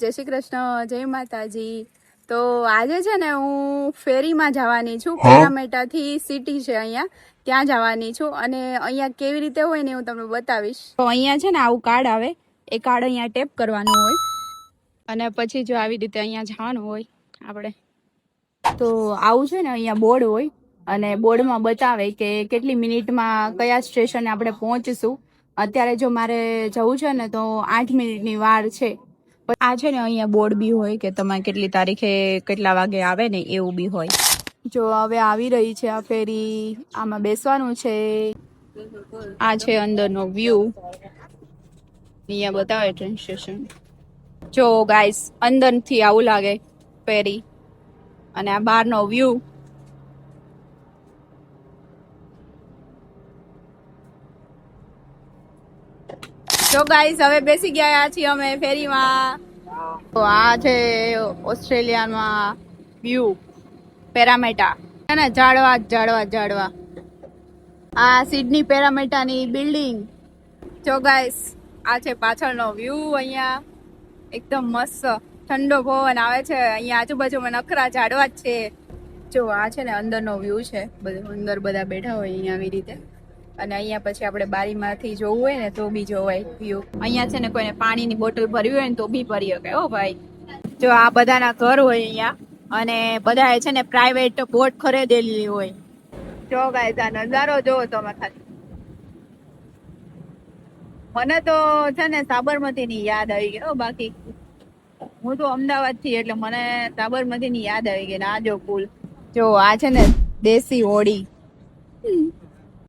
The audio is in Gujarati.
જય શ્રી કૃષ્ણ, જય માતાજી। તો આજે છે ને હું ફેરીમાં જવાની છું, પેરામેટાથી સિટી છે અહીંયા, ત્યાં જવાની છું અને અહીંયા કેવી રીતે હોય ને હું તમને બતાવીશ। તો અહીંયા છે ને આવું કાર્ડ આવે, એ કાર્ડ અહીંયા ટેપ કરવાનું હોય અને પછી જો આવી રીતે અહીંયા જવાનું હોય આપણે। તો આવું છે ને અહીંયા બોર્ડ હોય અને બોર્ડમાં બતાવે કે કેટલી મિનિટમાં કયા સ્ટેશને આપણે પહોંચીશું। અત્યારે જો મારે જવું છે ને તો 8 મિનિટની વાર છે। આ છે ને અહીંયા બોર્ડ બી હોય કે તમે કેટલી તારીખે કેટલા વાગે આવે ને એવું બી હોય। જો હવે આવી રહી છે આ ફેરી, આમાં બેસવાનું છે। આ છે અંદરનો વ્યૂ, અહીંયા બતાવે ટ્રેન સ્ટેશન। જો ગાઈસ અંદરથી આવું લાગે ફેરી અને આ બહારનો વ્યૂ। તો ગાઈસ હવે બેસી ગયા છીએ અમે ફેરીમાં। તો આ છે ઓસ્ટ્રેલિયામાં વ્યૂ, પેરામેટા છે ને, ઝાડવા। આ સિડની પેરામેટાની બિલ્ડિંગ। જો ગાઈસ આ છે પાછળનો વ્યૂ, અહીંયા એકદમ મસ્ત ઠંડો પવન આવે છે। અહીંયા આજુબાજુમાં નખરા ઝાડવા જ છે। જો આ છે ને અંદરનો વ્યૂ છે, બધું અંદર બધા બેઠા હોય અહીંયા આવી રીતે અને અહીંયા પછી આપણે બારીમાંથી જોવું હોય ને તો બી જોવાય વ્યૂ। અહીંયા છે ને કોઈને પાણીની બોટલ ભરવી હોય ને તો બી ભરી શકે હો ભાઈ। જો આ બધાના ઘર હોય અહીંયા અને બધાએ છે ને પ્રાઇવેટ બોટ ખરીદેલી હોય। જો ગાઈસ આ નજારો જોવો તમે ખાલી, મને તો છે ને સાબરમતી ની યાદ આવી ગઈ। બાકી હું તો અમદાવાદ થી એટલે મને સાબરમતી ની યાદ આવી ગઈ। આ જો પુલ, જો આ છે ને દેશી હોડી,